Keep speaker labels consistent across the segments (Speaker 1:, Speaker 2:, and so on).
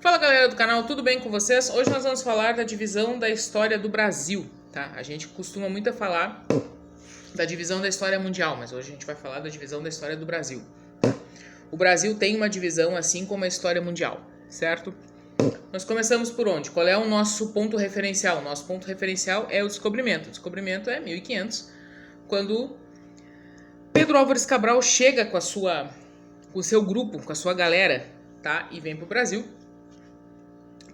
Speaker 1: Fala galera do canal, tudo bem com vocês? Hoje nós vamos falar da divisão da história do Brasil, tá? A gente costuma muito falar da divisão da história mundial, mas hoje a gente vai falar da divisão da história do Brasil. O Brasil tem uma divisão assim como a história mundial, certo? Nós começamos por onde? Qual é o nosso ponto referencial? O nosso ponto referencial é o descobrimento. O descobrimento é 1500, quando Pedro Álvares Cabral chega com o seu grupo, com a sua galera, tá? E vem para o Brasil.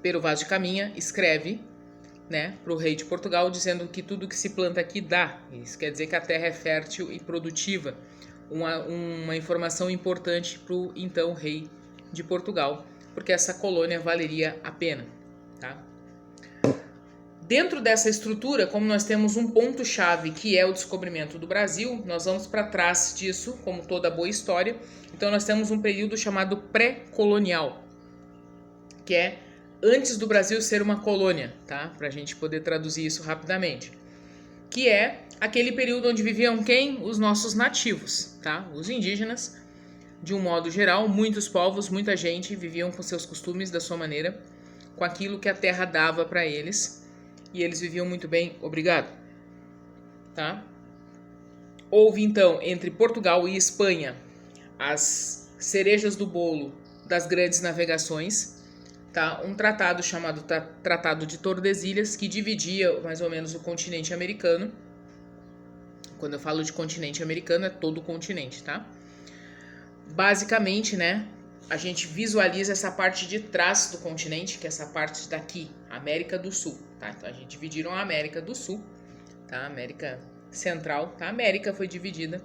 Speaker 1: Pero Vaz de Caminha escreve, né, para o rei de Portugal, dizendo que tudo que se planta aqui dá. Isso quer dizer que a terra é fértil e produtiva. Uma informação importante para o então rei de Portugal, porque essa colônia valeria a pena. Tá? Dentro dessa estrutura, como nós temos um ponto-chave que é o descobrimento do Brasil, nós vamos para trás disso, como toda boa história. Então nós temos um período chamado pré-colonial, que é antes do Brasil ser uma colônia, tá? Para a gente poder traduzir isso rapidamente. Que é aquele período onde viviam quem? Os nossos nativos, tá? Os indígenas, de um modo geral, muitos povos, muita gente viviam com seus costumes, da sua maneira, com aquilo que a terra dava para eles, e eles viviam muito bem, obrigado. Tá? Houve então, entre Portugal e Espanha, as cerejas do bolo das grandes navegações, tá? Um tratado chamado Tratado de Tordesilhas, que dividia mais ou menos o continente americano. Quando eu falo de continente americano, é todo o continente, tá? Basicamente, né, a gente visualiza essa parte de trás do continente, que é essa parte daqui, América do Sul, tá? Então a gente dividiram a América do Sul, tá? América Central, tá? A América foi dividida,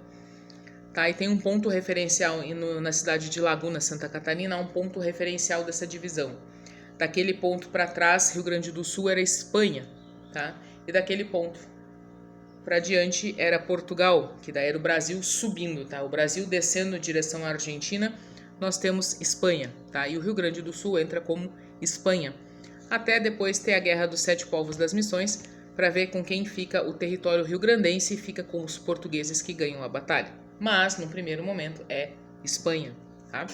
Speaker 1: tá? E tem um ponto referencial na cidade de Laguna, Santa Catarina, um ponto referencial dessa divisão. Daquele ponto para trás, Rio Grande do Sul era Espanha, tá? E daquele ponto para diante era Portugal, que daí era o Brasil subindo, tá? O Brasil descendo em direção à Argentina, nós temos Espanha, tá? E o Rio Grande do Sul entra como Espanha, até depois ter a Guerra dos Sete Povos das Missões, para ver com quem fica o território rio-grandense, e fica com os portugueses que ganham a batalha. Mas, no primeiro momento, é Espanha, tá?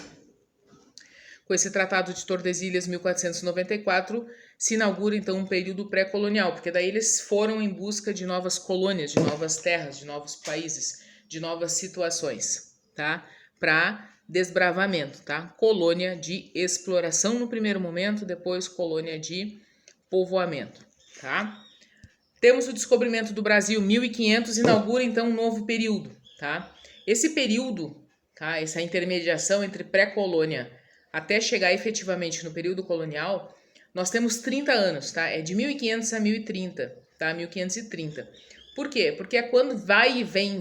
Speaker 1: Com esse Tratado de Tordesilhas, 1494, se inaugura então um período pré-colonial, porque daí eles foram em busca de novas colônias, de novas terras, de novos países, de novas situações, tá? Para desbravamento, tá? Colônia de exploração no primeiro momento, depois colônia de povoamento, tá? Temos o descobrimento do Brasil, 1500, inaugura então um novo período, tá? Esse período, tá? Essa intermediação entre pré-colônia até chegar efetivamente no período colonial, nós temos 30 anos, tá? É de 1500 a 1030, tá? 1530. Por quê? Porque é quando vai e vem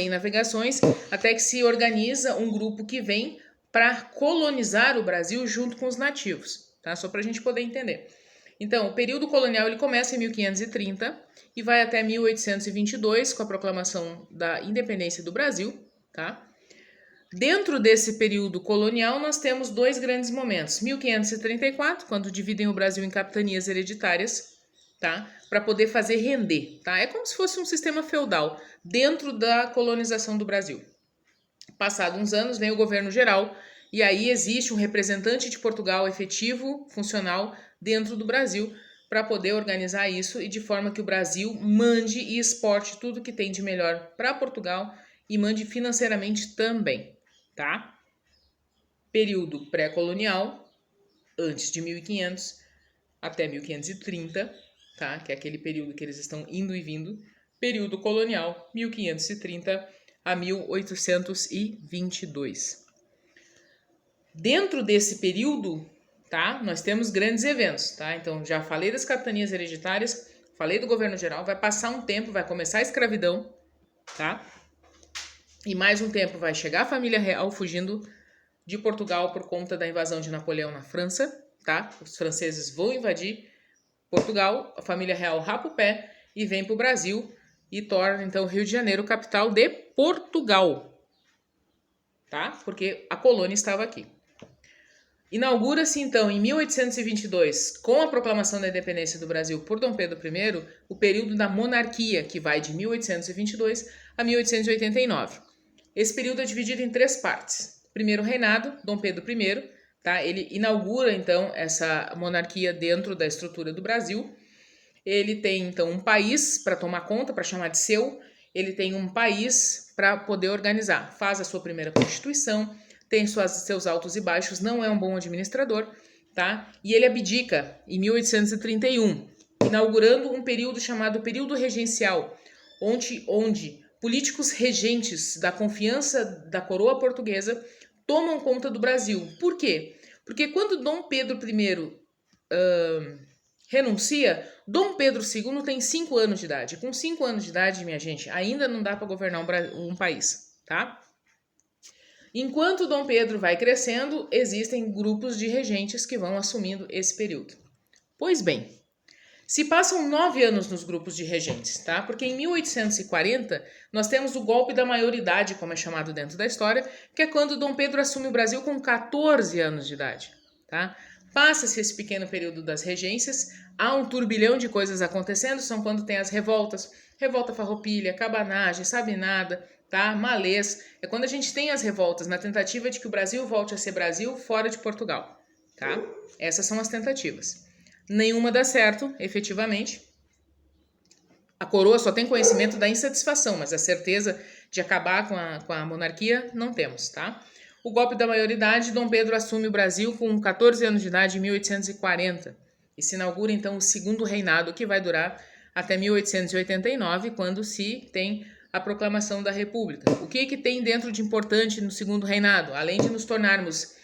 Speaker 1: navegações, até que se organiza um grupo que vem para colonizar o Brasil junto com os nativos, tá? Só para a gente poder entender. Então, o período colonial ele começa em 1530 e vai até 1822, com a proclamação da independência do Brasil, tá? Dentro desse período colonial, nós temos dois grandes momentos. 1534, quando dividem o Brasil em capitanias hereditárias, tá? Para poder fazer render, tá? É como se fosse um sistema feudal dentro da colonização do Brasil. Passados uns anos, vem o governo geral e aí existe um representante de Portugal efetivo, funcional, dentro do Brasil, para poder organizar isso e de forma que o Brasil mande e exporte tudo que tem de melhor para Portugal e mande financeiramente também. Tá? Período pré-colonial, antes de 1500 até 1530, tá? Que é aquele período que eles estão indo e vindo. Período colonial, 1530 a 1822. Dentro desse período, tá? Nós temos grandes eventos, tá? Então, já falei das capitanias hereditárias, falei do governo geral, vai passar um tempo, vai começar a escravidão, tá? E mais um tempo vai chegar a família real fugindo de Portugal por conta da invasão de Napoleão na França, tá? Os franceses vão invadir Portugal, a família real rapa o pé e vem para o Brasil e torna então Rio de Janeiro capital de Portugal, tá? Porque a colônia estava aqui. Inaugura-se então em 1822, com a proclamação da independência do Brasil por Dom Pedro I, o período da monarquia, que vai de 1822 a 1889. Esse período é dividido em três partes. Primeiro reinado, Dom Pedro I, tá? Ele inaugura, então, essa monarquia dentro da estrutura do Brasil. Ele tem, então, um país para tomar conta, para chamar de seu. Ele tem um país para poder organizar. Faz a sua primeira Constituição, tem seus altos e baixos, não é um bom administrador, tá? E ele abdica em 1831, inaugurando um período chamado período regencial, onde políticos regentes da confiança da coroa portuguesa tomam conta do Brasil. Por quê? Porque quando Dom Pedro I renuncia, Dom Pedro II tem 5 anos de idade. Com 5 anos de idade, minha gente, ainda não dá para governar um país, tá? Enquanto Dom Pedro vai crescendo, existem grupos de regentes que vão assumindo esse período. Pois bem, se passam 9 anos nos grupos de regentes, tá? Porque em 1840 nós temos o golpe da maioridade, como é chamado dentro da história, que é quando Dom Pedro assume o Brasil com 14 anos de idade, tá? Passa-se esse pequeno período das regências, há um turbilhão de coisas acontecendo, são quando tem as revoltas, revolta farroupilha, cabanagem, sabinada, tá? Malês, é quando a gente tem as revoltas na tentativa de que o Brasil volte a ser Brasil fora de Portugal, tá? Essas são as tentativas. Nenhuma dá certo, efetivamente. A coroa só tem conhecimento da insatisfação, mas a certeza de acabar com a monarquia não temos, tá? O golpe da maioridade, Dom Pedro assume o Brasil com 14 anos de idade em 1840 e se inaugura então o segundo reinado, que vai durar até 1889, quando se tem a proclamação da República. O que tem dentro de importante no segundo reinado? Além de nos tornarmos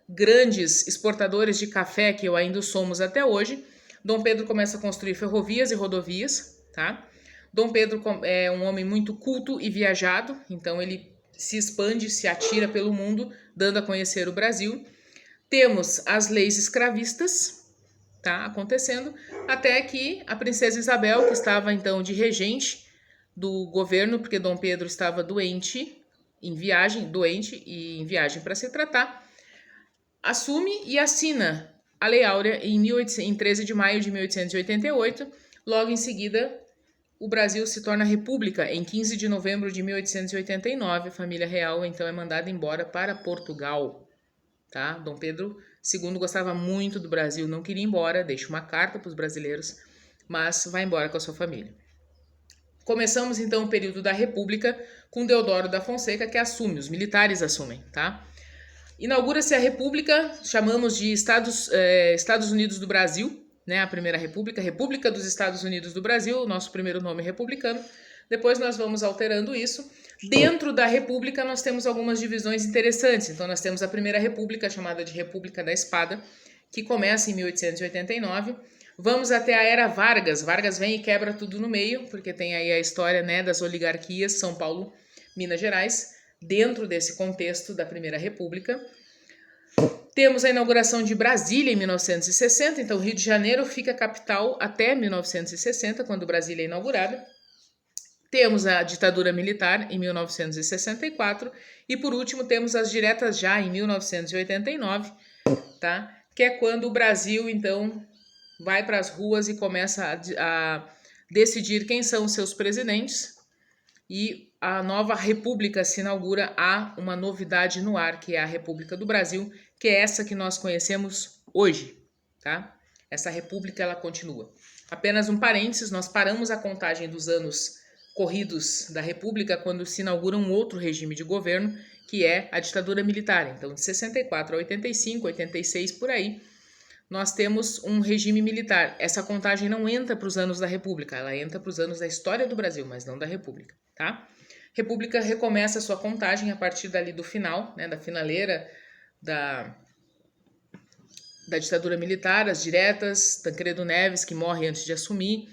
Speaker 1: grandes exportadores de café, que ainda somos até hoje, Dom Pedro começa a construir ferrovias e rodovias, tá? Dom Pedro é um homem muito culto e viajado, então ele se expande, se atira pelo mundo, dando a conhecer o Brasil. Temos as leis escravistas, tá, acontecendo, até que a princesa Isabel, que estava então de regente do governo, porque Dom Pedro estava doente e em viagem para se tratar, assume e assina a Lei Áurea em 13 de maio de 1888. Logo em seguida, o Brasil se torna república em 15 de novembro de 1889. A família real, então, é mandada embora para Portugal, tá? Dom Pedro II gostava muito do Brasil, não queria ir embora, deixa uma carta para os brasileiros, mas vai embora com a sua família. Começamos, então, o período da República com Deodoro da Fonseca, que assume, os militares assumem, tá? Inaugura-se a República, chamamos de Estados Unidos do Brasil, né, a primeira República, República dos Estados Unidos do Brasil, nosso primeiro nome republicano. Depois nós vamos alterando isso. Dentro da República nós temos algumas divisões interessantes. Então nós temos a primeira República, chamada de República da Espada, que começa em 1889. Vamos até a Era Vargas. Vargas vem e quebra tudo no meio, porque tem aí a história, né, das oligarquias, São Paulo, Minas Gerais, dentro desse contexto da Primeira República. Temos a inauguração de Brasília em 1960, então Rio de Janeiro fica capital até 1960, quando Brasília é inaugurada. Temos a ditadura militar em 1964 e, por último, temos as diretas já em 1989, tá? Que é quando o Brasil, então, vai para as ruas e começa a decidir quem são os seus presidentes, e a nova república se inaugura. Há uma novidade no ar, que é a República do Brasil, que é essa que nós conhecemos hoje, tá? Essa república, ela continua. Apenas um parênteses, nós paramos a contagem dos anos corridos da república quando se inaugura um outro regime de governo, que é a ditadura militar. Então, de 64 a 85, 86, por aí, nós temos um regime militar. Essa contagem não entra para os anos da república, ela entra para os anos da história do Brasil, mas não da república, tá? República recomeça a sua contagem a partir dali do final, né, da finaleira da ditadura militar, as diretas, Tancredo Neves, que morre antes de assumir,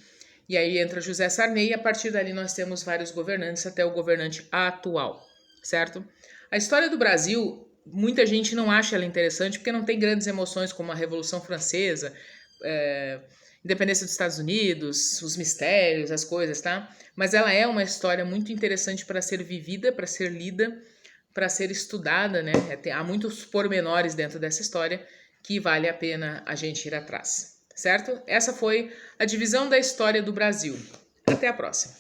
Speaker 1: e aí entra José Sarney, e a partir dali nós temos vários governantes até o governante atual, certo? A história do Brasil, muita gente não acha ela interessante porque não tem grandes emoções como a Revolução Francesa, independência dos Estados Unidos, os mistérios, as coisas, tá? Mas ela é uma história muito interessante para ser vivida, para ser lida, para ser estudada, né? Há muitos pormenores dentro dessa história que vale a pena a gente ir atrás, certo? Essa foi a divisão da história do Brasil. Até a próxima.